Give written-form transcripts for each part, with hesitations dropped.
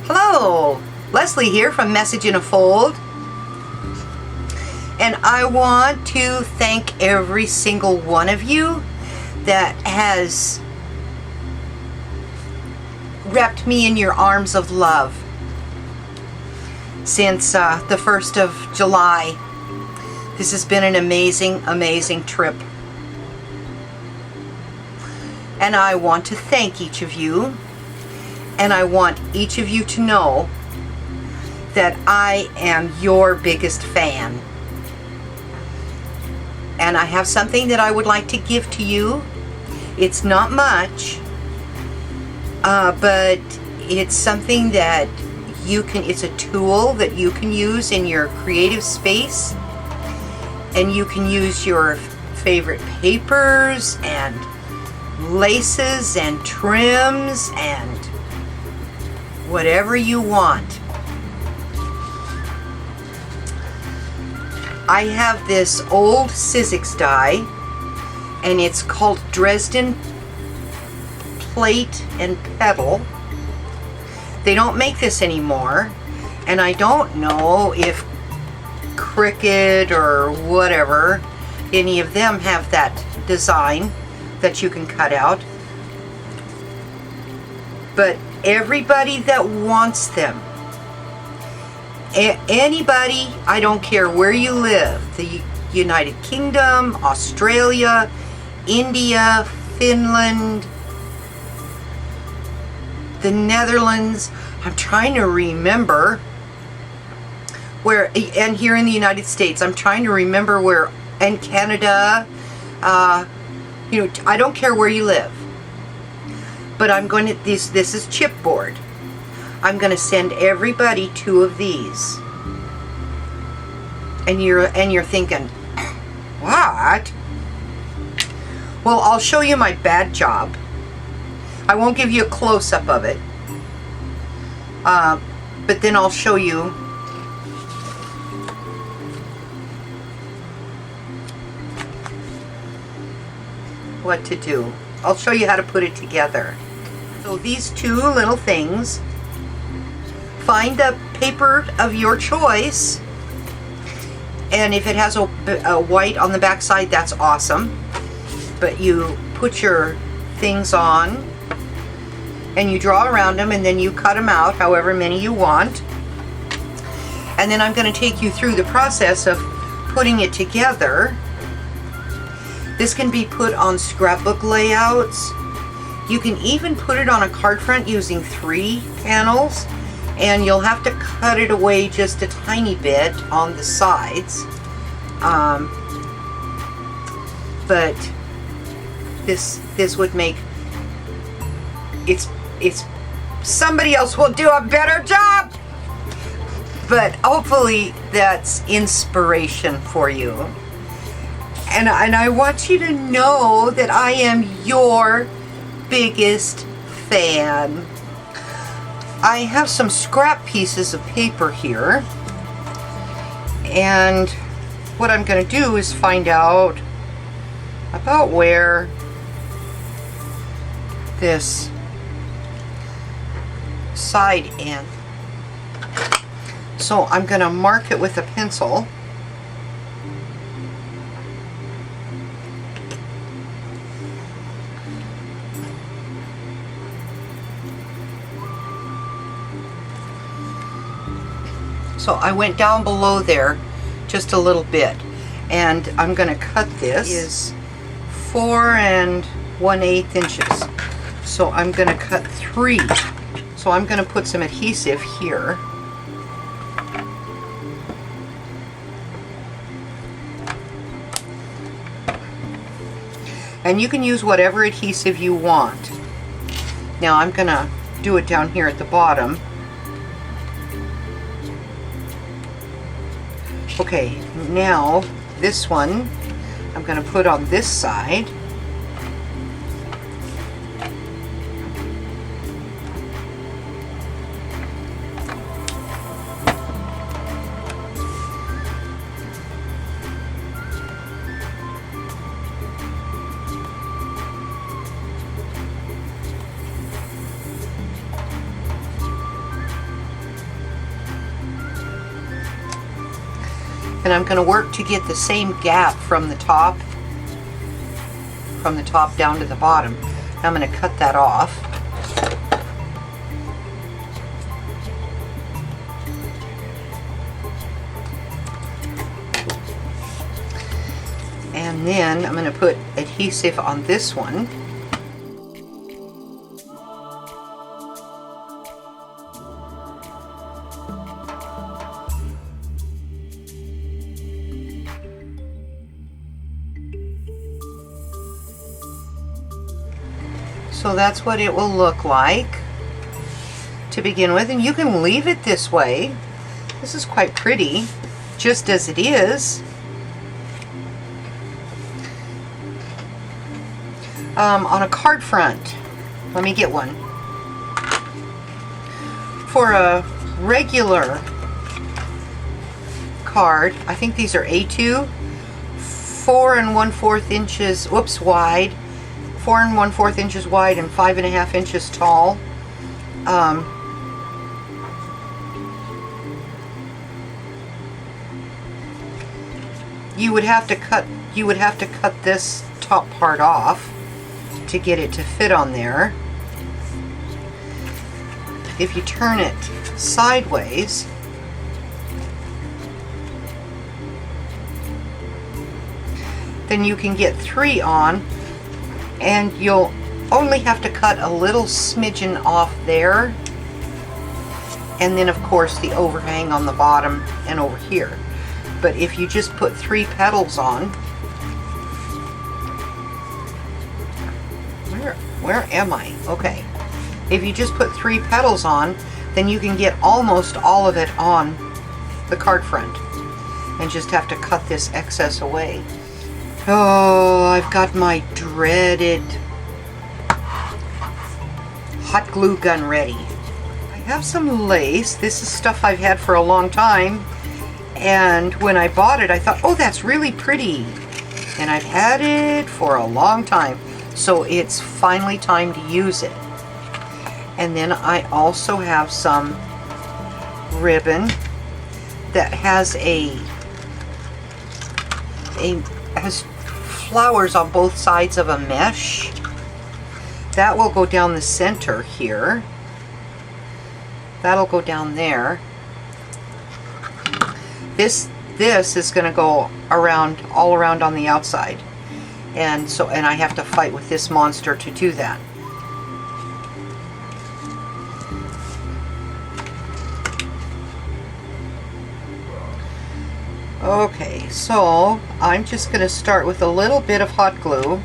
Hello, Leslie here from Message in a Fold, and I want to thank every single one of you that has wrapped me in your arms of love since the 1st of July. This has been an amazing trip, and I want to thank each of you. And I want each of you to know that I am your biggest fan. And I have something that I would like to give to you. It's not much, but it's something that it's a tool that you can use in your creative space. And you can use your favorite papers and laces and trims and whatever you want. I have this old Sizzix die, and it's called Dresden Plate and Pedal. They don't make this anymore, and I don't know if Cricut or whatever, any of them have that design that you can cut out. But everybody that wants them, anybody, I don't care where you live, the United Kingdom, Australia, India, Finland, the Netherlands, I'm trying to remember where, and here in the United States, I'm trying to remember where, and Canada, you know, I don't care where you live. But I'm going to, this is chipboard. I'm going to send everybody 2 of these. And you're thinking, what? Well, I'll show you my bad job. I won't give you a close-up of it. But then I'll show you what to do. I'll show you how to put it together. So these 2 little things, find the paper of your choice, and if it has a white on the back side, that's awesome. But you put your things on, and you draw around them, and then you cut them out, however many you want. And then I'm going to take you through the process of putting it together. This can be put on scrapbook layouts. You can even put it on a card front using 3 panels, and you'll have to cut it away just a tiny bit on the sides. But this would make it's somebody else will do a better job. But hopefully that's inspiration for you. And I want you to know that I am your biggest fan. I have some scrap pieces of paper here, and what I'm going to do is find out about where this side end. So I'm going to mark it with a pencil. So I went down below there just a little bit, and I'm going to cut this. It is 4 1/8 inches. So I'm going to cut 3. So I'm going to put some adhesive here. And you can use whatever adhesive you want. Now I'm going to do it down here at the bottom. Okay, now this one I'm going to put on this side. And I'm going to work to get the same gap from the top down to the bottom. I'm going to cut that off. And then I'm going to put adhesive on this one. So that's what it will look like to begin with, and you can leave it this way. This is quite pretty, just as it is. On a card front, let me get one. For a regular card, I think these are A2, 4 1/4 inches, wide. 4 1/4 inches wide and 5 1/2 inches tall. You would have to cut this top part off to get it to fit on there. If you turn it sideways, then you can get 3 on, and you'll only have to cut a little smidgen off there, and then of course the overhang on the bottom and over here. But if you just put 3 petals on, where am I? Okay. If you just put 3 petals on, then you can get almost all of it on the card front, and just have to cut this excess away. Oh, I've got my dreaded hot glue gun ready. I have some lace. This is stuff I've had for a long time, and when I bought it I thought, oh, that's really pretty, and I've had it for a long time, so it's finally time to use it. And then I also have some ribbon that has has flowers on both sides of a mesh. That will go down the center here. That'll go down there. This is going to go around, all around on the outside. And I have to fight with this monster to do that. Okay, so I'm just going to start with a little bit of hot glue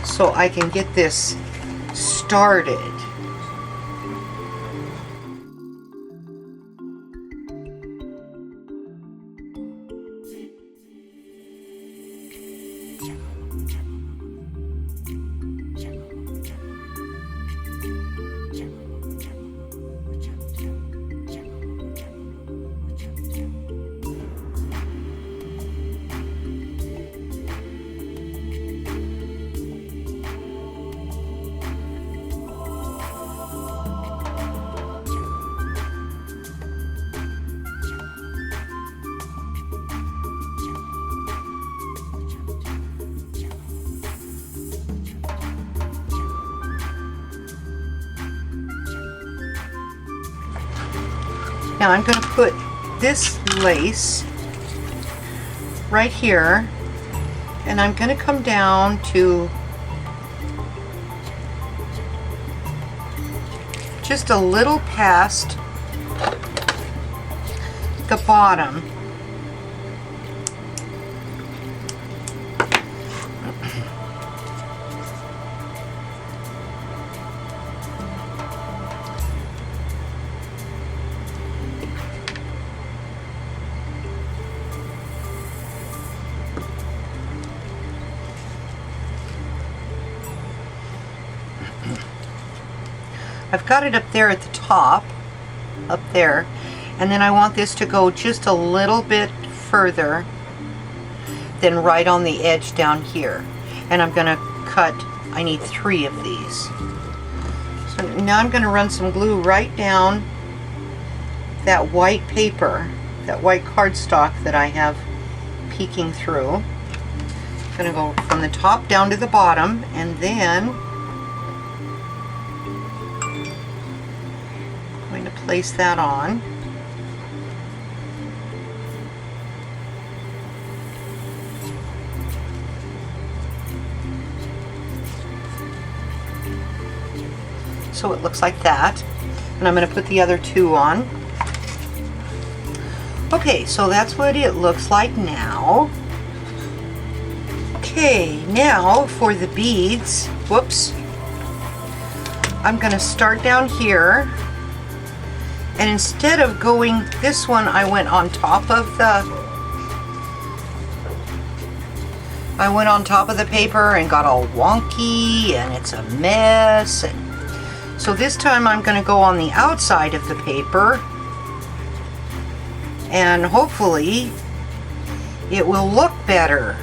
so I can get this started. Now I'm going to put this lace right here, and I'm going to come down to just a little past the bottom. I've got it up there at the top, up there, and then I want this to go just a little bit further than right on the edge down here. And I'm going to cut, I need 3 of these. So now I'm going to run some glue right down that white paper that white cardstock that I have peeking through. I'm going to go from the top down to the bottom, and then I'm going to place that on. So it looks like that. And I'm going to put the other two on. Okay, so that's what it looks like now. Okay, now for the beads. Whoops. I'm going to start down here. And instead of going this one, I went on top of the paper and got all wonky and it's a mess. And so this time I'm going to go on the outside of the paper, and hopefully it will look better.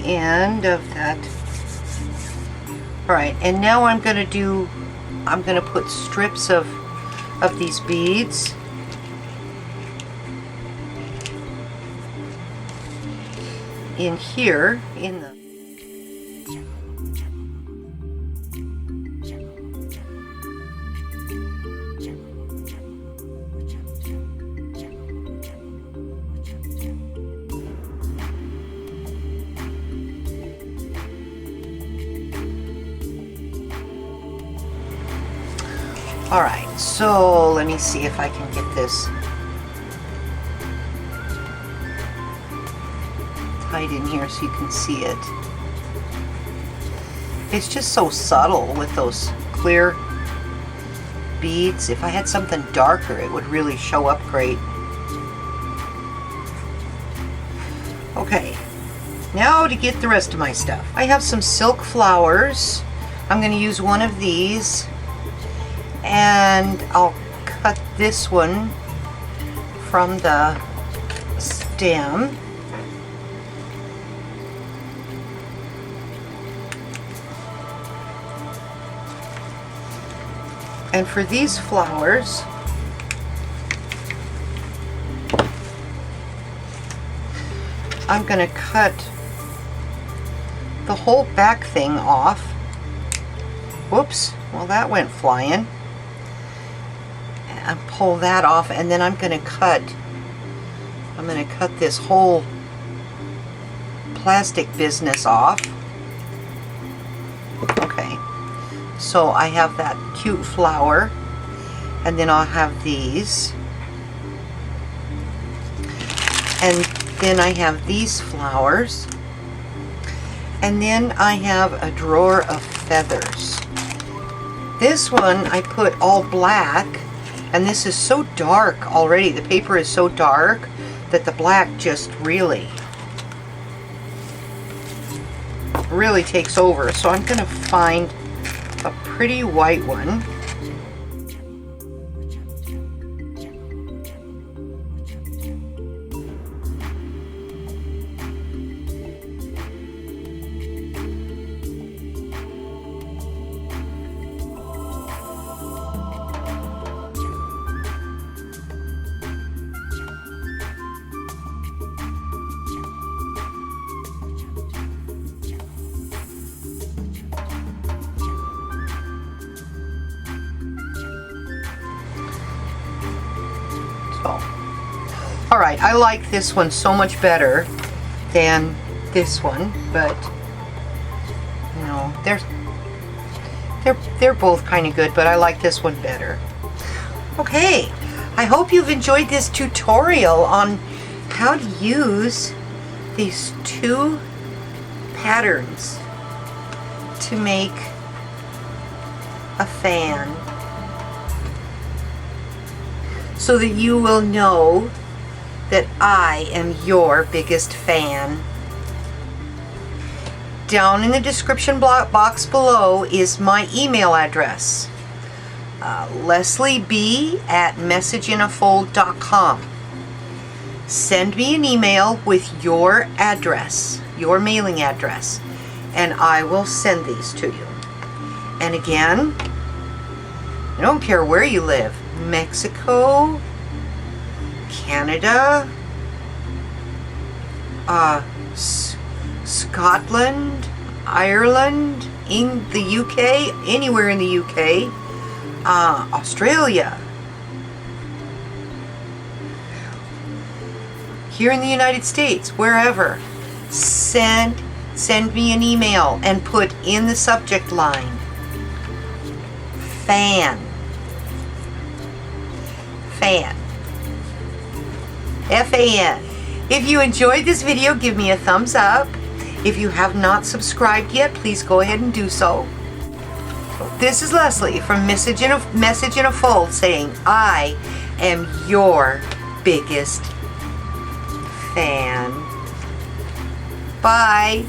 End of that. All right, and now I'm going to put strips of these beads in here in the All right, so let me see if I can get this tight in here so you can see it. It's just so subtle with those clear beads. If I had something darker, it would really show up great. Okay, now to get the rest of my stuff. I have some silk flowers. I'm going to use one of these. And I'll cut this one from the stem. And for these flowers, I'm going to cut the whole back thing off. Whoops, well that went flying. And pull that off, and then I'm going to cut this whole plastic business off. Okay, so I have that cute flower, and then I'll have these, and then I have these flowers, and then I have a drawer of feathers. This one I put all black. And this is so dark already. The paper is so dark that the black just really takes over. So I'm going to find a pretty white one. Alright, I like this one so much better than this one, but you know, they're both kind of good, but I like this one better. Okay, I hope you've enjoyed this tutorial on how to use these two patterns to make a fan, so that you will know that I am your biggest fan. Down in the description box below is my email address, leslieb@messageinafold.com. Send me an email with your address, your mailing address, and I will send these to you. And again, I don't care where you live, Mexico, Canada, Scotland, Ireland, in the UK, anywhere in the UK, Australia, here in the United States, wherever, send me an email and put in the subject line fan. F-A-N. If you enjoyed this video, give me a thumbs up. If you have not subscribed yet, please go ahead and do so. This is Leslie from Message in a Fold saying, I am your biggest fan. Bye.